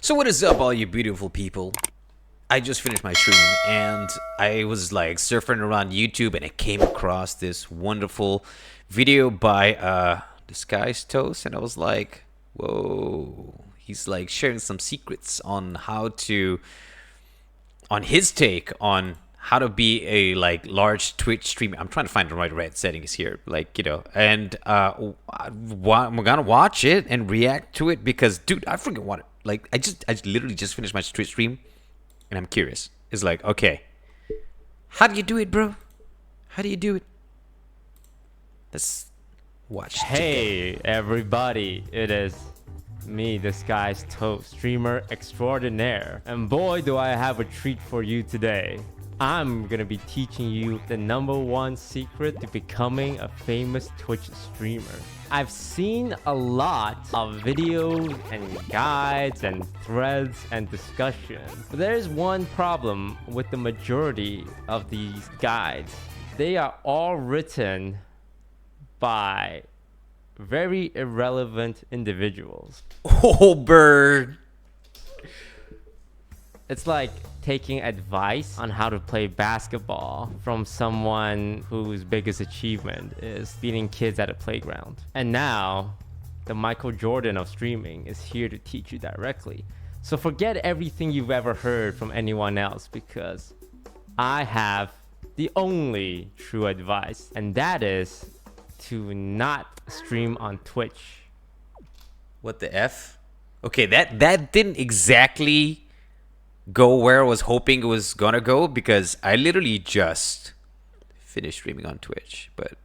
So what is up, all you beautiful people? I just finished my stream and I was like surfing around YouTube and I came across this wonderful video by this guy's Toast, and I was like, whoa, he's like sharing some secrets on his take on how to be a like large Twitch streamer. I'm trying to find the right red settings here, and I'm gonna watch it and react to it because, dude, I freaking want it. Like, I literally just finished my Twitch stream, and I'm curious. It's like, okay, how do you do it, bro? How do you do it? Let's watch. Hey everybody, it is me, this guy's Toast, streamer extraordinaire, and boy do I have a treat for you today. I'm gonna be teaching you the #1 secret to becoming a famous Twitch streamer. I've seen a lot of videos and guides and threads and discussions, but there's one problem with the majority of these guides. They are all written by very irrelevant individuals. Oh, bird. It's like taking advice on how to play basketball from someone whose biggest achievement is beating kids at a playground. And now, the Michael Jordan of streaming is here to teach you directly. So forget everything you've ever heard from anyone else, because I have the only true advice, and that is to not stream on Twitch. What the F? Okay, that didn't exactly go where I was hoping it was gonna go, because I literally just finished streaming on Twitch. But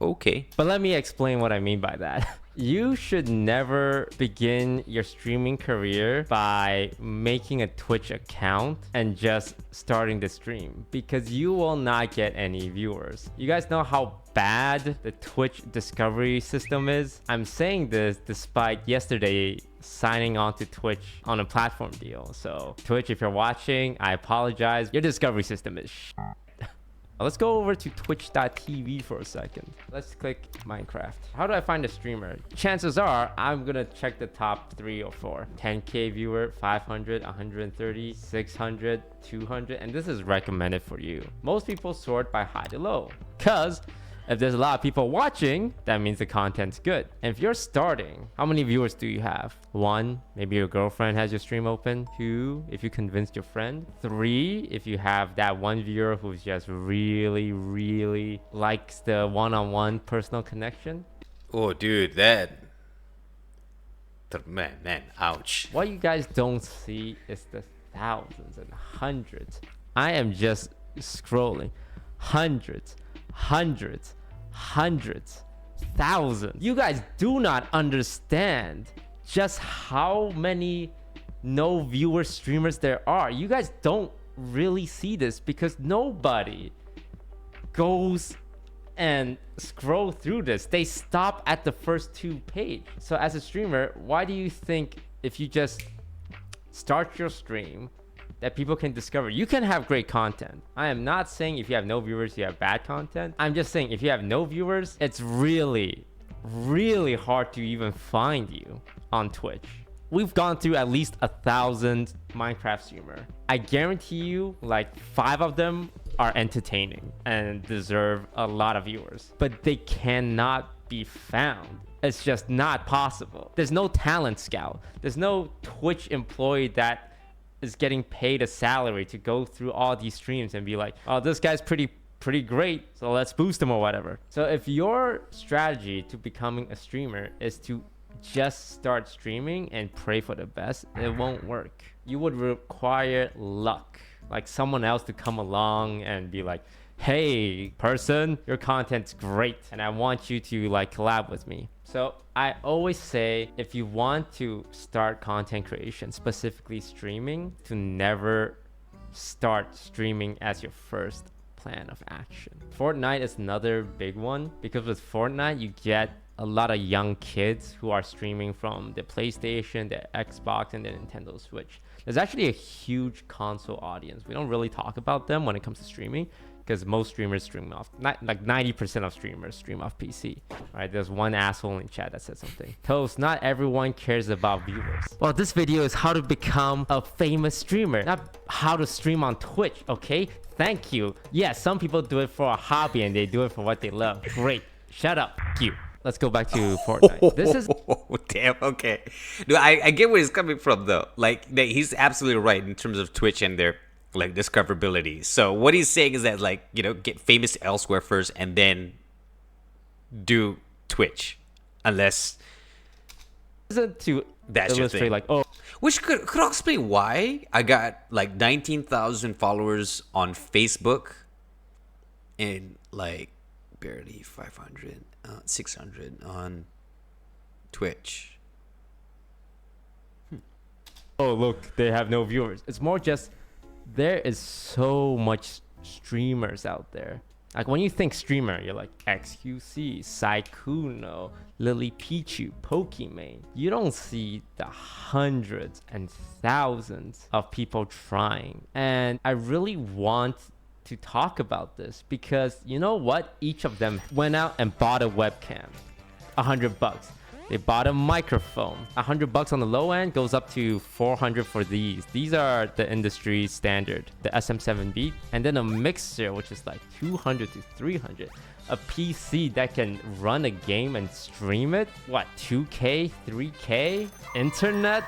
okay. But let me explain what I mean by that. You should never begin your streaming career by making a Twitch account and just starting the stream, because you will not get any viewers. You guys know how bad the Twitch discovery system is? I'm saying this despite yesterday signing on to Twitch on a platform deal. So Twitch, if you're watching, I apologize. Your discovery system is Let's go over to twitch.tv for a second. Let's click Minecraft. How do I find a streamer? Chances are I'm gonna check the top 3 or 4. 10k viewer, 500, 130, 600, 200, and this is recommended for you. Most people sort by high to low, because if there's a lot of people watching, that means the content's good. And if you're starting, how many viewers do you have? 1, maybe your girlfriend has your stream open. 2, if you convinced your friend. 3, if you have that one viewer who's just really likes the one-on-one personal connection. Oh, dude, man, ouch. What you guys don't see is the thousands and hundreds. I am just scrolling. Hundreds, thousands. You guys do not understand just how many no viewer streamers there are. You guys don't really see this because nobody goes and scroll through this. They stop at the first 2 pages. So as a streamer, why do you think if you just start your stream that people can discover? You can have great content. I am not saying if you have no viewers, you have bad content. I'm just saying if you have no viewers, it's really hard to even find you on Twitch. We've gone through at least 1,000 Minecraft streamer. I guarantee you like 5 of them are entertaining and deserve a lot of viewers, but they cannot be found. It's just not possible. There's no talent scout. There's no Twitch employee that is getting paid a salary to go through all these streams and be like, oh, this guy's pretty great, so let's boost him or whatever. So if your strategy to becoming a streamer is to just start streaming and pray for the best, it won't work. You would require luck, like someone else to come along and be like, hey person, your content's great and I want you to like collab with me. So I always say, if you want to start content creation, specifically streaming, to never start streaming as your first plan of action. Fortnite is another big one, because with Fortnite you get a lot of young kids who are streaming from the PlayStation, the Xbox, and the Nintendo Switch. There's actually a huge console audience. We don't really talk about them when it comes to streaming, because most streamers stream off, not like 90% of streamers stream off PC, right? There's one asshole in chat that said something. Toast, not everyone cares about viewers. Well, this video is how to become a famous streamer, not how to stream on Twitch, okay? Thank you. Yeah, some people do it for a hobby and they do it for what they love. Great. Shut up. You. Let's go back to Fortnite. This is damn, okay. No, I get where he's coming from though. Like he's absolutely right in terms of Twitch and their like discoverability. So what he's saying is that like, you know, get famous elsewhere first and then do Twitch. Unless isn't to that's your thing. Like, oh, which could explain why I got like 19,000 followers on Facebook and like barely 500, 600 on Twitch. Oh, look, they have no viewers. It's more just there is so much streamers out there. Like when you think streamer, you're like XQC, Saikuno, Lily Pichu, Pokimane. You don't see the hundreds and thousands of people trying. And I really want to talk about this because you know what? Each of them went out and bought a webcam, $100. They bought a microphone, $100 on the low end, goes up to 400 for these. These are the industry standard, the SM7B, and then a mixer, which is like 200 to 300. A PC that can run a game and stream it, what, 2K, 3K, internet,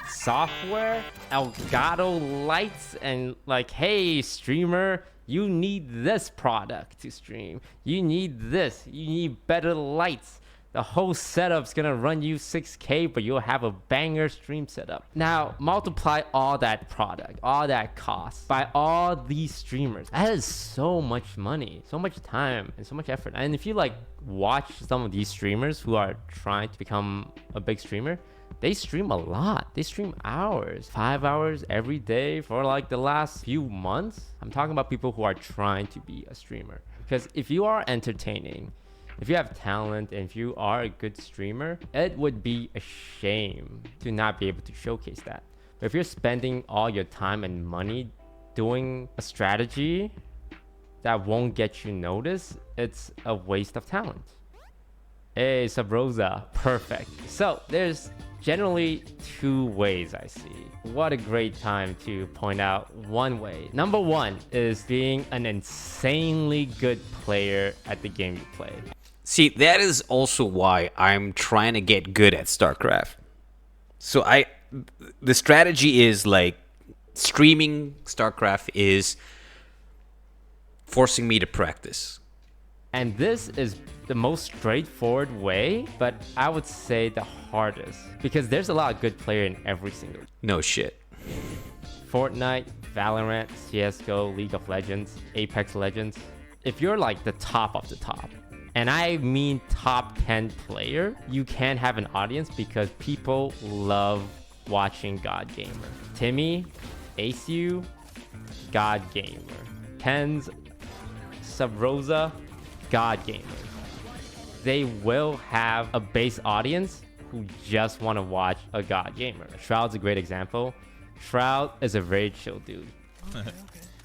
software, Elgato lights, and like, hey, streamer, you need this product to stream. You need this. You need better lights. The whole setup's gonna run you 6K, but you'll have a banger stream setup. Now, multiply all that product, all that cost by all these streamers. That is so much money, so much time, and so much effort. And if you like watch some of these streamers who are trying to become a big streamer, they stream a lot. They stream hours, 5 hours every day for like the last few months. I'm talking about people who are trying to be a streamer. Because if you are entertaining, if you have talent, and if you are a good streamer, it would be a shame to not be able to showcase that. But if you're spending all your time and money doing a strategy that won't get you noticed, it's a waste of talent. Hey, Sabrosa, perfect. So there's generally two ways I see. What a great time to point out one way. Number one is being an insanely good player at the game you play. See, that is also why I'm trying to get good at StarCraft. So the strategy is like streaming StarCraft is forcing me to practice. And this is the most straightforward way, but I would say the hardest because there's a lot of good player in every single. No shit. Fortnite, Valorant, CSGO, League of Legends, Apex Legends. If you're like the top of the top, and I mean top 10 player, you can have an audience because people love watching God Gamer. Timmy, ACU, God Gamer. Tens, Subrosa, God Gamer. They will have a base audience who just want to watch a God Gamer. Shroud's a great example. Shroud is a very chill dude.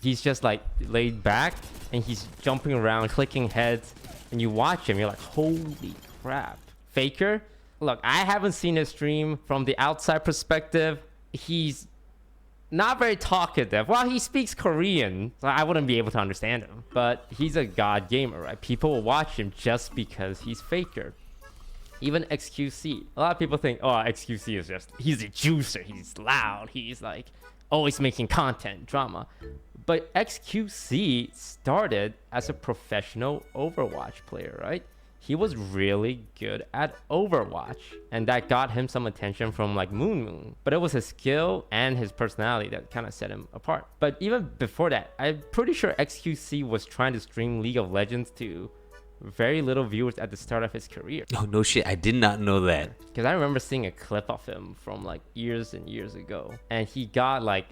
He's just like laid back and he's jumping around, clicking heads. And you watch him, you're like, holy crap. Faker, look, I haven't seen his stream from the outside perspective. He's not very talkative. Well, he speaks Korean, so I wouldn't be able to understand him. But he's a God gamer, right? People will watch him just because he's Faker. Even XQC. A lot of people think, oh, XQC is just, he's a juicer. He's loud. He's like always making content, drama. But XQC started as a professional Overwatch player, right? He was really good at Overwatch, and that got him some attention from like Moon. But it was his skill and his personality that kind of set him apart. But even before that, I'm pretty sure XQC was trying to stream League of Legends to very little viewers at the start of his career. Oh, no shit. I did not know that. Because I remember seeing a clip of him from like years and years ago, and he got like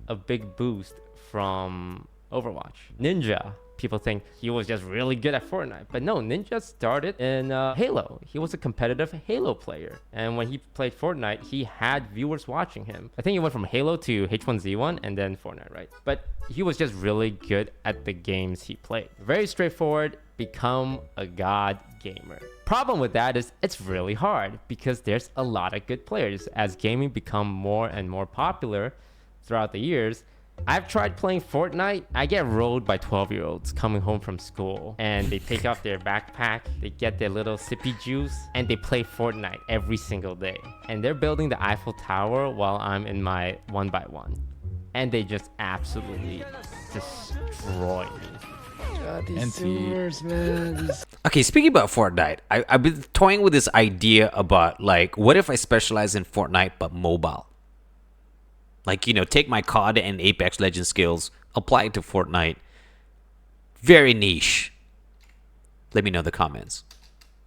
a big boost from Overwatch. Ninja, people think he was just really good at Fortnite. But no, Ninja started in Halo. He was a competitive Halo player. And when he played Fortnite, he had viewers watching him. I think he went from Halo to H1Z1 and then Fortnite, right? But he was just really good at the games he played. Very straightforward, become a god gamer. Problem with that is it's really hard because there's a lot of good players. As gaming become more and more popular throughout the years, I've tried playing Fortnite. I get rolled by 12-year-olds coming home from school, and they take off their backpack, they get their little sippy juice, and they play Fortnite every single day. And they're building the Eiffel Tower while I'm in my 1x1. And they just absolutely destroy me. God, these zoomers, man. Okay, speaking about Fortnite, I've been toying with this idea about, like, what if I specialize in Fortnite but mobile? Like, you know, take my COD and Apex Legends skills, apply it to Fortnite. Very niche. Let me know in the comments.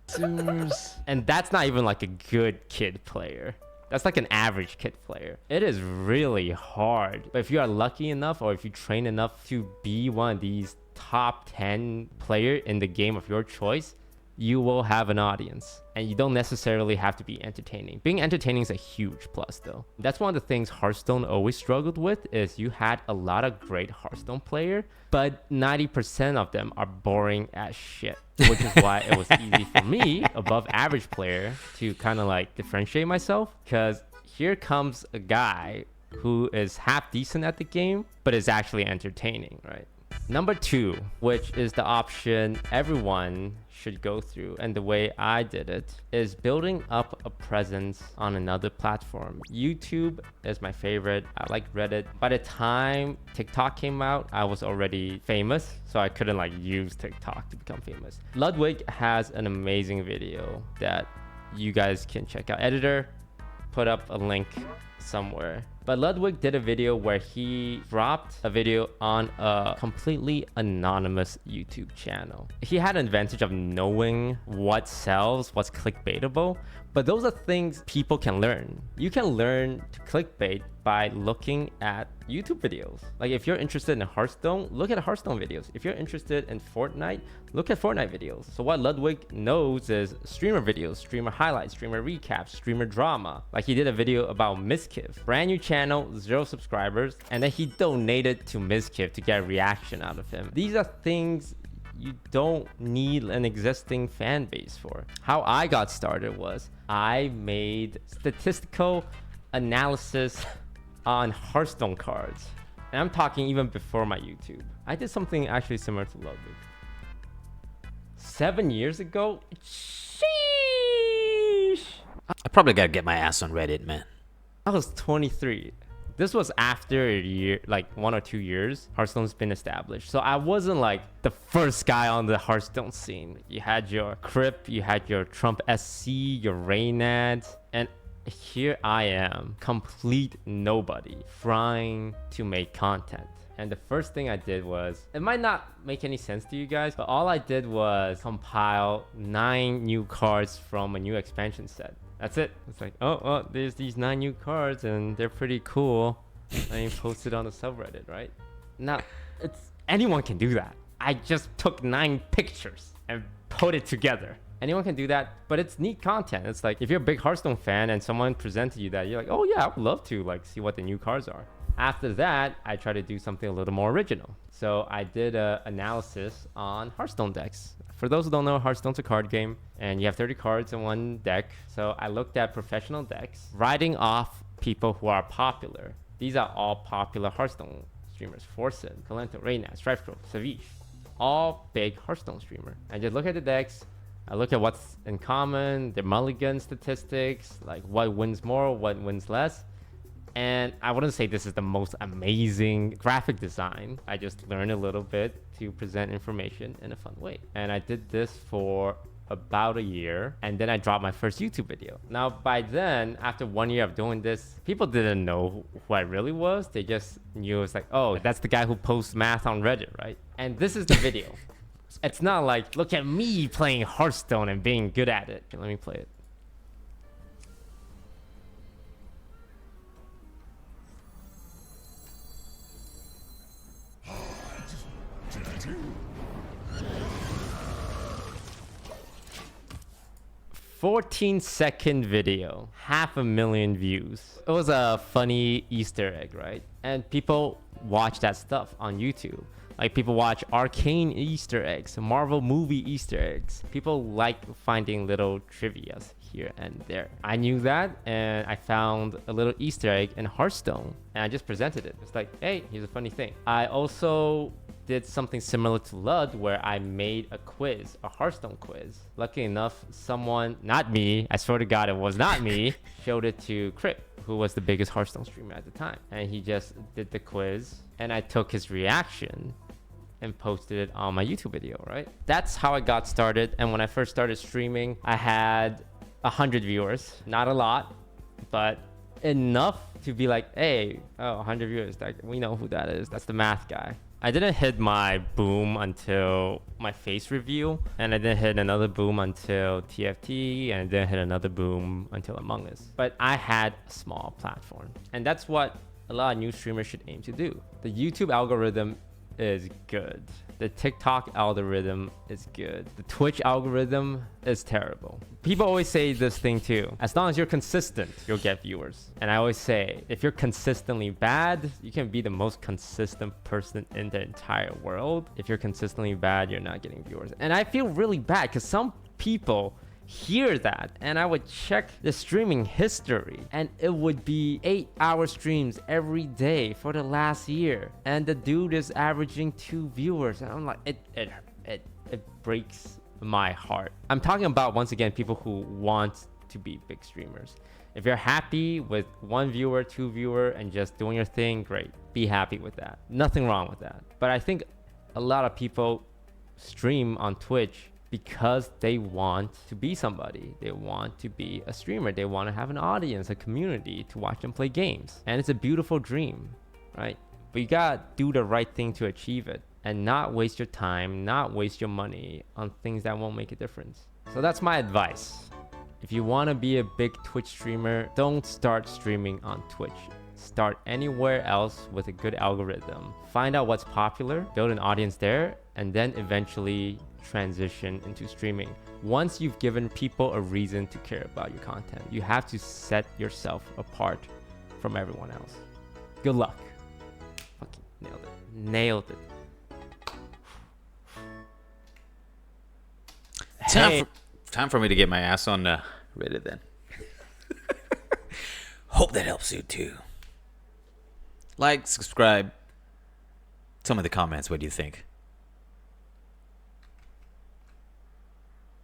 Zoomers. And that's not even like a good kid player. That's like an average kid player. It is really hard. But if you are lucky enough, or if you train enough to be one of these top 10 player in the game of your choice, you will have an audience, and you don't necessarily have to be entertaining. Being entertaining is a huge plus though. That's one of the things Hearthstone always struggled with, is you had a lot of great Hearthstone player, but 90% of them are boring as shit, which is why it was easy for me, above average player, to kind of like differentiate myself, because here comes a guy who is half decent at the game, but is actually entertaining, right? Number 2, which is the option everyone should go through, and the way I did it, is building up a presence on another platform. YouTube is my favorite. I like Reddit. By the time TikTok came out, I was already famous, so I couldn't like use TikTok to become famous. Ludwig has an amazing video that you guys can check out. Editor, put up a link somewhere. But Ludwig did a video where he dropped a video on a completely anonymous YouTube channel. He had an advantage of knowing what sells, what's clickbaitable, but those are things people can learn. You can learn to clickbait by looking at YouTube videos. Like if you're interested in Hearthstone, look at Hearthstone videos. If you're interested in Fortnite, look at Fortnite videos. So what Ludwig knows is streamer videos, streamer highlights, streamer recaps, streamer drama. Like he did a video about Miskiv, brand new channel, 0 subscribers, and then he donated to Miskiv to get a reaction out of him. These are things you don't need an existing fan base for. How I got started was I made statistical analysis on Hearthstone cards. And I'm talking even before my YouTube. I did something actually similar to Ludwig. 7 years ago? Sheesh! I probably gotta get my ass on Reddit, man. I was 23. This was after a year, like 1 or 2 years, Hearthstone's been established. So I wasn't like the first guy on the Hearthstone scene. You had your Crip, you had your Trump SC, your Reynad, and here I am, complete nobody, trying to make content. And the first thing I did was, it might not make any sense to you guys, but all I did was compile 9 new cards from a new expansion set. That's it. It's like, oh, there's these 9 new cards and they're pretty cool. I posted on the subreddit, right? Now, anyone can do that. I just took 9 pictures and put it together. Anyone can do that, but it's neat content. It's like, if you're a big Hearthstone fan and someone presented you that, you're like, oh yeah, I would love to like see what the new cards are. After that, I try to do something a little more original. So I did an analysis on Hearthstone decks. For those who don't know, Hearthstone's a card game, and you have 30 cards in one deck. So I looked at professional decks, writing off people who are popular. These are all popular Hearthstone streamers. Forsen, Kalento, Reynad, Strifecrow, Savish. All big Hearthstone streamer. I just look at the decks. I look at what's in common, their mulligan statistics, like what wins more, what wins less. And I wouldn't say this is the most amazing graphic design. I just learned a little bit to present information in a fun way. And I did this for about a year, and then I dropped my first YouTube video. Now, by then, after 1 year of doing this, people didn't know who I really was. They just knew it was like, oh, that's the guy who posts math on Reddit, right? And this is the video. It's not like, look at me playing Hearthstone and being good at it. Okay, let me play it. 14-second video, 500,000 views. It was a funny Easter egg, right? And people watch that stuff on YouTube. Like people watch arcane Easter eggs, Marvel movie Easter eggs. People like finding little trivias here and there. I knew that, and I found a little Easter egg in Hearthstone, and I just presented it. It's like, hey, here's a funny thing. I also did something similar to Lud, where I made a quiz, a Hearthstone quiz. Lucky enough, someone, not me, I swear to God it was not me, showed it to Crip, who was the biggest Hearthstone streamer at the time. And he just did the quiz, and I took his reaction and posted it on my YouTube video, right? That's how I got started. And when I first started streaming, I had 100 viewers. Not a lot, but enough to be like, hey, 100 viewers, like, we know who that is. That's the math guy. I didn't hit my boom until my face review, and I didn't hit another boom until TFT, and I didn't hit another boom until Among Us. But I had a small platform, and that's what a lot of new streamers should aim to do. The YouTube algorithm is good. The TikTok algorithm is good. The Twitch algorithm is terrible. People always say this thing too. As long as you're consistent, you'll get viewers. And I always say, if you're consistently bad, you can be the most consistent person in the entire world. If you're consistently bad, you're not getting viewers. And I feel really bad because some people hear that, and I would check the streaming history, and it would be 8-hour streams every day for the last year, and the dude is averaging 2 viewers, and I'm like, it breaks my heart. I'm talking about, once again, people who want to be big streamers. If you're happy with 1 viewer, 2 viewer, and just doing your thing, great, be happy with that. Nothing wrong with that. But I think a lot of people stream on Twitch because they want to be somebody. They want to be a streamer. They want to have an audience, a community to watch them play games. And it's a beautiful dream, right? But you gotta do the right thing to achieve it, and not waste your time, not waste your money on things that won't make a difference. So that's my advice. If you want to be a big Twitch streamer, don't start streaming on Twitch. Start anywhere else with a good algorithm. Find out what's popular, build an audience there, and then eventually transition into streaming. Once you've given people a reason to care about your content, you have to set yourself apart from everyone else. Good luck. Fucking nailed it. Nailed it. Time for me to get my ass on Reddit then. Hope that helps you too. Like, subscribe. Tell me in the comments, what do you think?